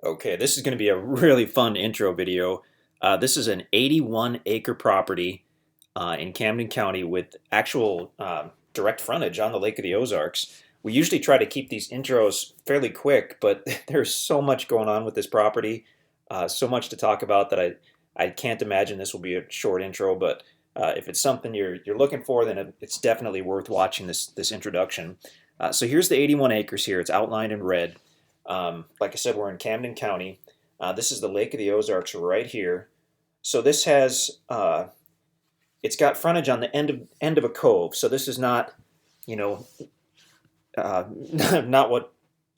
Okay, this is going to be a really fun intro video. This is an 81-acre property in Camden County with actual direct frontage on the Lake of the Ozarks. We usually try to keep these intros fairly quick, but there's so much going on with this property, so much to talk about that I can't imagine this will be a short intro. But if it's something you're looking for, then it's definitely worth watching this introduction. So here's the 81 acres here. It's outlined in red. Like I said, we're in Camden County. This is the Lake of the Ozarks right here. So this has it's got frontage on the end of a cove. So this is not, you know, not what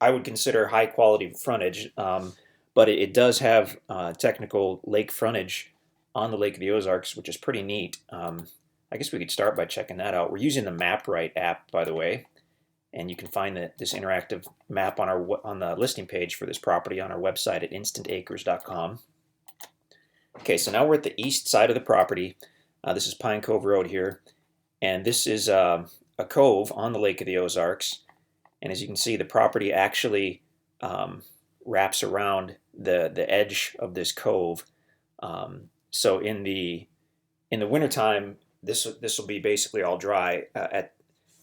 I would consider high quality frontage, but it does have technical lake frontage on the Lake of the Ozarks, which is pretty neat. I guess we could start by checking that out. We're using the MapRight app, by the way, and you can find this interactive map on the listing page for this property on our website at InstantAcres.com. Okay, so now we're at the east side of the property. This is Pine Cove Road here, and this is a cove on the Lake of the Ozarks. And as you can see, the property actually wraps around the edge of this cove. So in the wintertime, this will be basically all dry.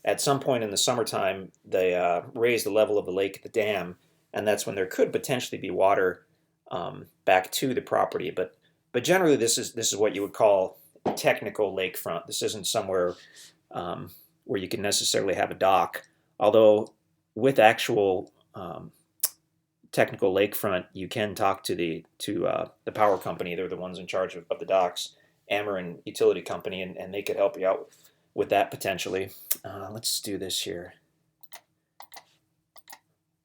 At some point in the summertime, they raise the level of the lake at the dam, and that's when there could potentially be water back to the property. But generally, this is what you would call technical lakefront. This isn't somewhere where you can necessarily have a dock. Although with actual technical lakefront, you can talk to the power company. They're the ones in charge of the docks, Ameren Utility Company, and they could help you out with that potentially. Let's do this here.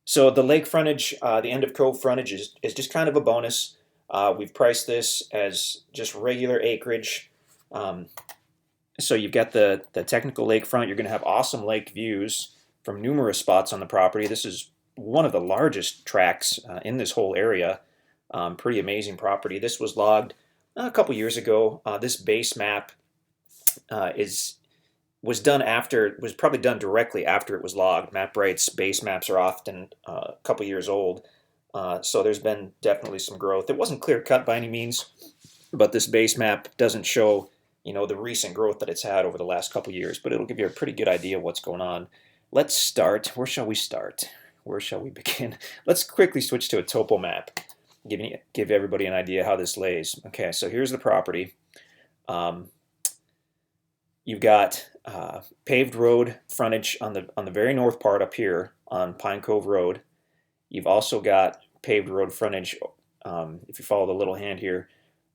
So the lake frontage, the end of cove frontage is just kind of a bonus. We've priced this as just regular acreage. So you've got the technical lakefront. You're going to have awesome lake views from numerous spots on the property. This is one of the largest tracts in this whole area. Pretty amazing property. This was logged a couple years ago. This base map was probably done directly after it was logged. MapRight's base maps are often a couple years old, so there's been definitely some growth. It wasn't clear cut by any means, but this base map doesn't show the recent growth that it's had over the last couple years, but it'll give you a pretty good idea of what's going on. Let's start. Where shall we start? Where shall we begin? Let's quickly switch to a topo map, give everybody an idea how this lays. Okay, so here's the property. You've got paved road frontage on the very north part up here on Pine Cove Road. You've also got paved road frontage, if you follow the little hand here,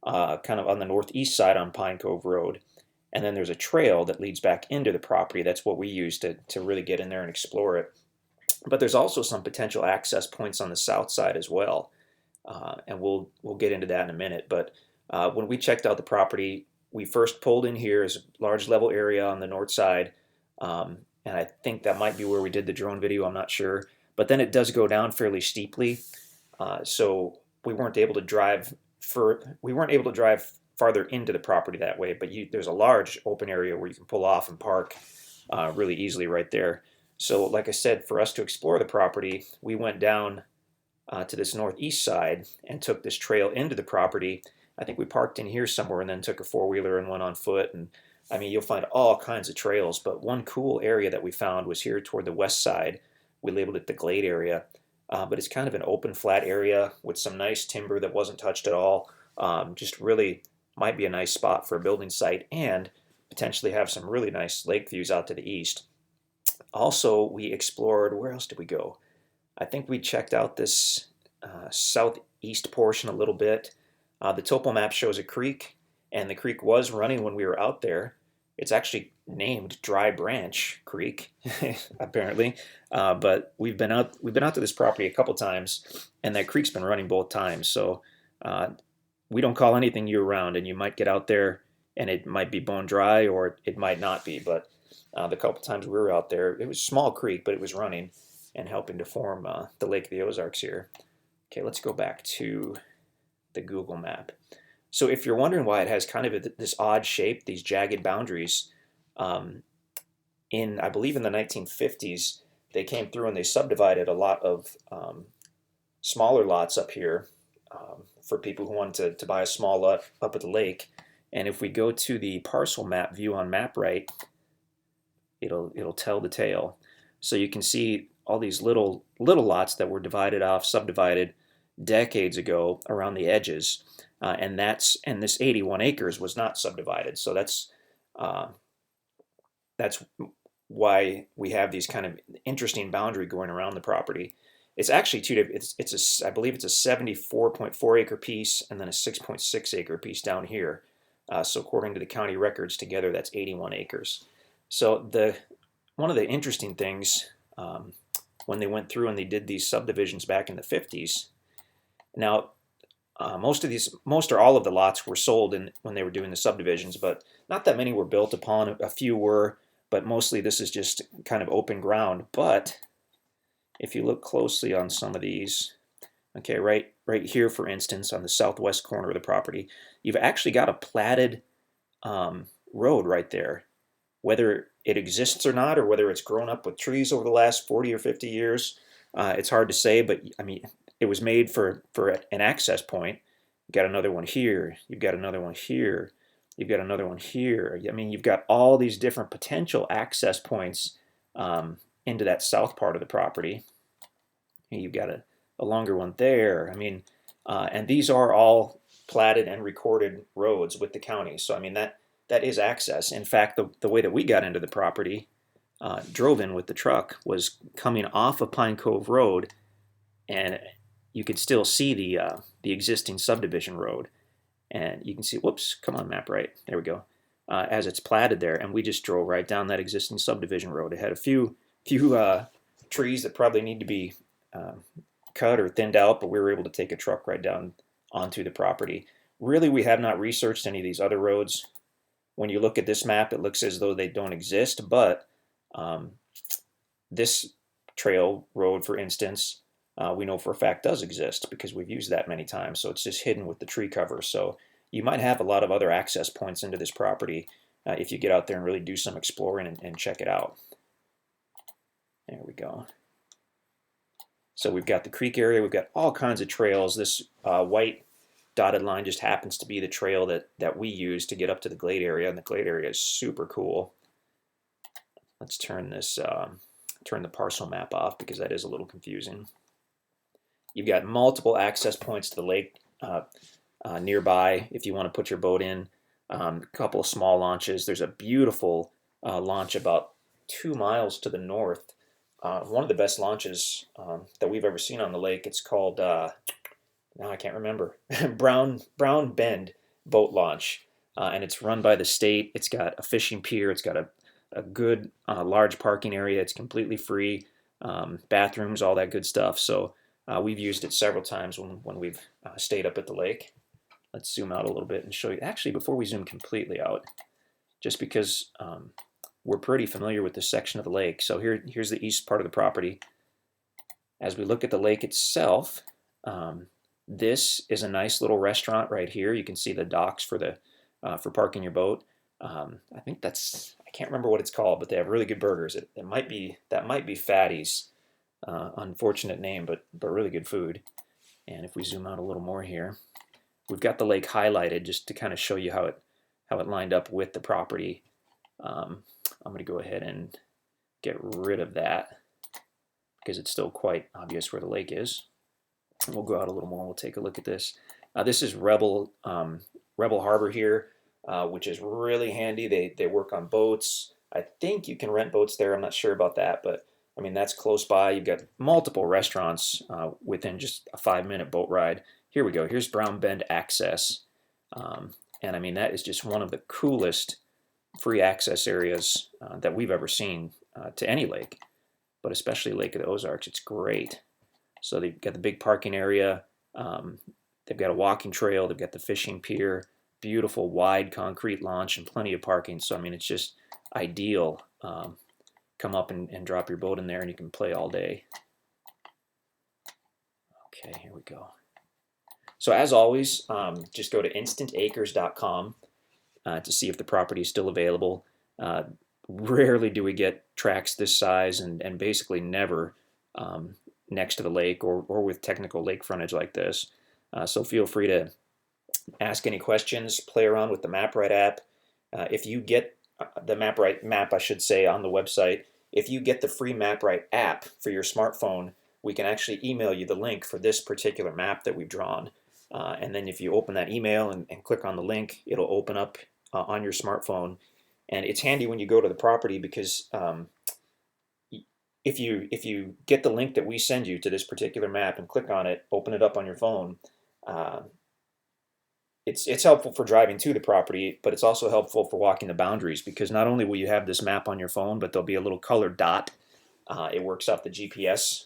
kind of on the northeast side on Pine Cove Road. And then there's a trail that leads back into the property. That's what we use to really get in there and explore it. But there's also some potential access points on the south side as well. And we'll get into that in a minute. But when we checked out the property, we first pulled in here as a large level area on the north side. And I think that might be where we did the drone video. I'm not sure. But then it does go down fairly steeply. So we weren't able to drive farther into the property that way, but there's a large open area where you can pull off and park really easily right there. So like I said, for us to explore the property, we went down to this northeast side and took this trail into the property. I think we parked in here somewhere and then took a four-wheeler and went on foot. And I mean, you'll find all kinds of trails, but one cool area that we found was here toward the west side. We labeled it the Glade area, but it's kind of an open flat area with some nice timber that wasn't touched at all. Just really might be a nice spot for a building site and potentially have some really nice lake views out to the east. Also, we explored, where else did we go? I think we checked out this southeast portion a little bit. The topo map shows a creek, and the creek was running when we were out there. It's actually named Dry Branch Creek, apparently. But we've been out to this property a couple times, and that creek's been running both times. So we don't call anything year-round, and you might get out there and it might be bone dry or it might not be. But the couple times we were out there, it was a small creek, but it was running and helping to form the Lake of the Ozarks here. Okay, let's go back to the Google map. So if you're wondering why it has kind of this odd shape, these jagged boundaries, I believe in the 1950s, they came through and they subdivided a lot of smaller lots up here for people who want to buy a small lot up at the lake. And if we go to the parcel map view on MapRight, it'll tell the tale. So you can see all these little lots that were divided off, subdivided decades ago around the edges, and this 81 acres was not subdivided. So that's why we have these kind of interesting boundary going around the property. It's actually I believe it's a 74.4 acre piece and then a 6.6 acre piece down here. So according to the county records, together that's 81 acres. So one of the interesting things when they went through and they did these subdivisions back in the 50s. Now, most or all of the lots were sold when they were doing the subdivisions, but not that many were built upon. A few were, but mostly this is just kind of open ground. But if you look closely on some of these, okay, right here, for instance, on the southwest corner of the property, you've actually got a platted road right there. Whether it exists or not, or whether it's grown up with trees over the last 40 or 50 years, it's hard to say, but I mean, it was made for an access point. You've got another one here, you've got another one here, you've got another one here. I mean, you've got all these different potential access points into that south part of the property. And you've got a longer one there. I mean, and these are all platted and recorded roads with the county. So I mean, that is access. In fact, the way that we got into the property, drove in with the truck, was coming off of Pine Cove Road, and you could still see the existing subdivision road. And you can see, whoops, come on, MapRight, there we go, as it's platted there. And we just drove right down that existing subdivision road. It had a few trees that probably need to be cut or thinned out, but we were able to take a truck right down onto the property. Really, we have not researched any of these other roads. When you look at this map, it looks as though they don't exist, but this trail road, for instance, we know for a fact does exist because we've used that many times. So it's just hidden with the tree cover. So you might have a lot of other access points into this property if you get out there and really do some exploring and check it out. There we go. So we've got the creek area. We've got all kinds of trails. This white dotted line just happens to be the trail that we use to get up to the glade area, and the glade area is super cool. Let's turn the parcel map off because that is a little confusing. You've got multiple access points to the lake nearby if you want to put your boat in. A couple of small launches. There's a beautiful launch about 2 miles to the north. One of the best launches that we've ever seen on the lake. It's called, now I can't remember, Brown Bend Boat Launch. And it's run by the state. It's got a fishing pier. It's got a good large parking area. It's completely free. Bathrooms, all that good stuff. So we've used it several times when we've stayed up at the lake. Let's zoom out a little bit and show you. Actually, before we zoom completely out, just because we're pretty familiar with this section of the lake. So here's the east part of the property. As we look at the lake itself, this is a nice little restaurant right here. You can see the docks for parking your boat. I think I can't remember what it's called, but they have really good burgers. That might be Fatty's. Unfortunate name, but really good food. And if we zoom out a little more here, we've got the lake highlighted just to kind of show you how it lined up with the property. I'm going to go ahead and get rid of that because it's still quite obvious where the lake is. We'll go out a little more. We'll take a look at this. This is Rebel Harbor here, which is really handy. They work on boats. I think you can rent boats there. I'm not sure about that, but I mean, that's close by. You've got multiple restaurants within just a 5-minute boat ride. Here we go. Here's Brown Bend Access. And I mean, that is just one of the coolest free access areas that we've ever seen to any lake, but especially Lake of the Ozarks. It's great. So they've got the big parking area. They've got a walking trail. They've got the fishing pier, beautiful wide concrete launch, and plenty of parking. So, I mean, it's just ideal. Come up and drop your boat in there and you can play all day. Okay, here we go. So as always, just go to InstantAcres.com to see if the property is still available. Rarely do we get tracts this size, and basically never next to the lake or with technical lake frontage like this. So feel free to ask any questions, play around with the MapRight app. If you get the MapRight map, I should say, on the website, if you get the free MapRight app for your smartphone, we can actually email you the link for this particular map that we've drawn. And then if you open that email and click on the link, it'll open up on your smartphone. And it's handy when you go to the property because if you get the link that we send you to this particular map and click on it, open it up on your phone, it's helpful for driving to the property, but it's also helpful for walking the boundaries because not only will you have this map on your phone, but there'll be a little colored dot. It works off the GPS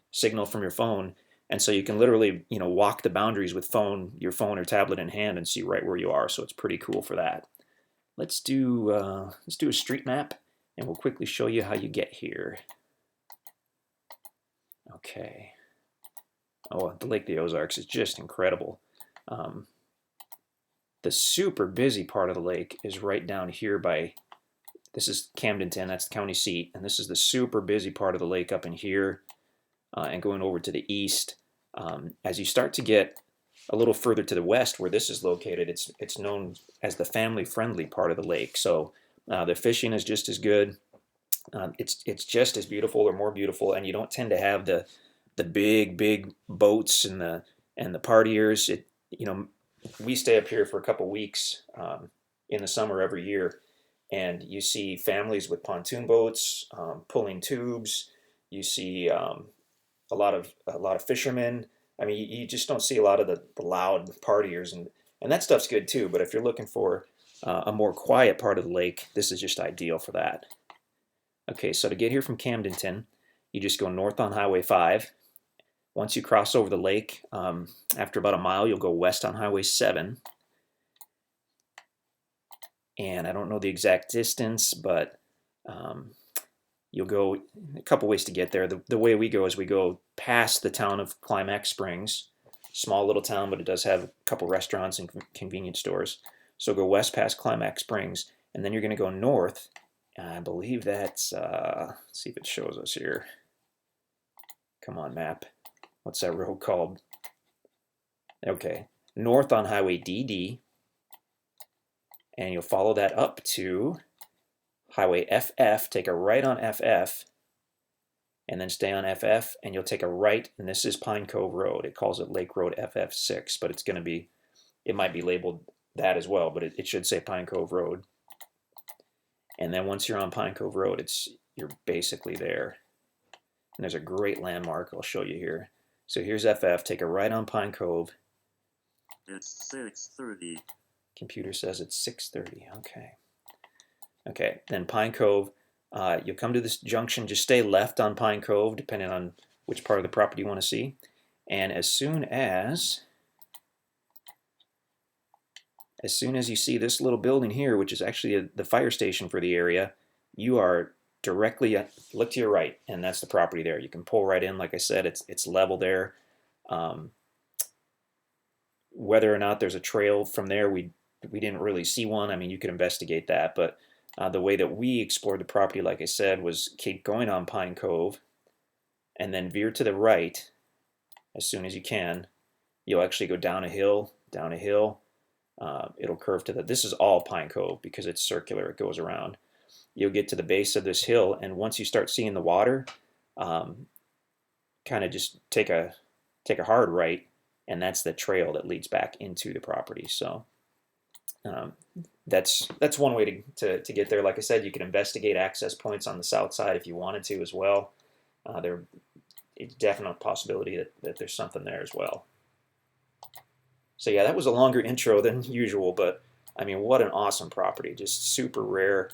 signal from your phone, and so you can literally walk the boundaries with your phone or tablet in hand and see right where you are. So it's pretty cool for that. Let's do a street map, and we'll quickly show you how you get here. Okay. Oh, the Lake of the Ozarks is just incredible. The super busy part of the lake is right down here this is Camdenton, that's the county seat, and this is the super busy part of the lake up in here and going over to the east. As you start to get a little further to the west where this is located, it's known as the family-friendly part of the lake. So the fishing is just as good. It's just as beautiful or more beautiful, and you don't tend to have the big boats and the partiers. We stay up here for a couple weeks in the summer every year, and you see families with pontoon boats pulling tubes. You see a lot of fishermen. I mean, you just don't see a lot of the loud partiers, and that stuff's good too. But if you're looking for a more quiet part of the lake, this is just ideal for that. Okay, so to get here from Camdenton, you just go north on Highway 5. Once you cross over the lake, after about a mile, you'll go west on Highway 7. And I don't know the exact distance, but you'll go a couple ways to get there. The way we go is we go past the town of Climax Springs. Small little town, but it does have a couple restaurants and convenience stores. So go west past Climax Springs, and then you're going to go north. I believe that's, let's see if it shows us here. Come on, map. What's that road called? Okay, north on Highway DD, and you'll follow that up to Highway FF, take a right on FF, and then stay on FF, and you'll take a right, and this is Pine Cove Road. It calls it Lake Road FF6, but it might be labeled that as well, but it should say Pine Cove Road. And then once you're on Pine Cove Road, you're basically there. And there's a great landmark I'll show you here. So here's FF, take a right on Pine Cove. It's 6:30. Computer says it's 6:30, okay. Okay, then Pine Cove, you'll come to this junction, just stay left on Pine Cove, depending on which part of the property you want to see. And as soon as you see this little building here, which is actually the fire station for the area, you are directly, look to your right, and that's the property there. You can pull right in. Like I said, it's level there. Whether or not there's a trail from there, we didn't really see one. I mean, you could investigate that, but the way that we explored the property, like I said, was keep going on Pine Cove and then veer to the right as soon as you can. You'll actually go down a hill. It'll curve to this is all Pine Cove because it's circular, it goes around. You'll get to the base of this hill, and once you start seeing the water, kind of just take a hard right, and that's the trail that leads back into the property. So that's one way to get there. Like I said, you can investigate access points on the south side if you wanted to as well. There's a definite possibility that there's something there as well. So yeah, that was a longer intro than usual, but I mean, what an awesome property, just super rare.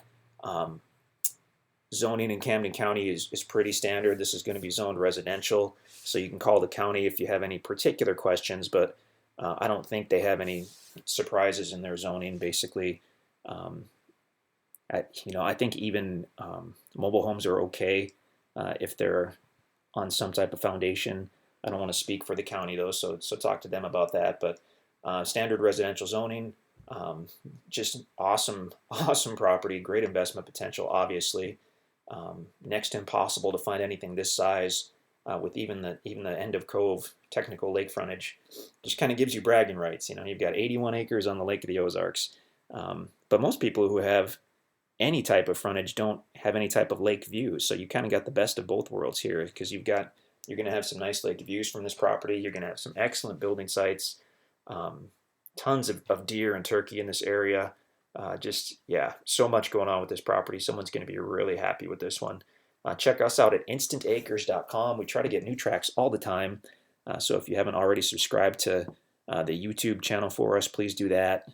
Zoning in Camden County is pretty standard. This is going to be zoned residential, so you can call the county if you have any particular questions, but I don't think they have any surprises in their zoning. Basically, I think even mobile homes are okay if they're on some type of foundation. I don't want to speak for the county though, so talk to them about that, but standard residential zoning, just awesome property, great investment potential, obviously. Next to impossible to find anything this size with even the end of Cove technical lake frontage. Just kind of gives you bragging rights. You've got 81 acres on the Lake of the Ozarks. But most people who have any type of frontage don't have any type of lake views. So you kind of got the best of both worlds here, because you're going to have some nice lake views from this property. You're going to have some excellent building sites, tons of deer and turkey in this area. Yeah, so much going on with this property. Someone's going to be really happy with this one. Check us out at InstantAcres.com. We try to get new tracks all the time. So if you haven't already subscribed to the YouTube channel for us, please do that.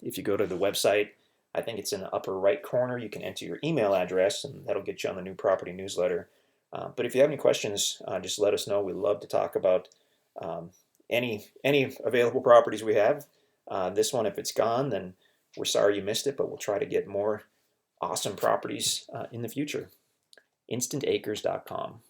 If you go to the website, I think it's in the upper right corner. You can enter your email address, and that'll get you on the new property newsletter. But if you have any questions, just let us know. We love to talk about any available properties we have. This one, if it's gone, then we're sorry you missed it, but we'll try to get more awesome properties in the future. InstantAcres.com.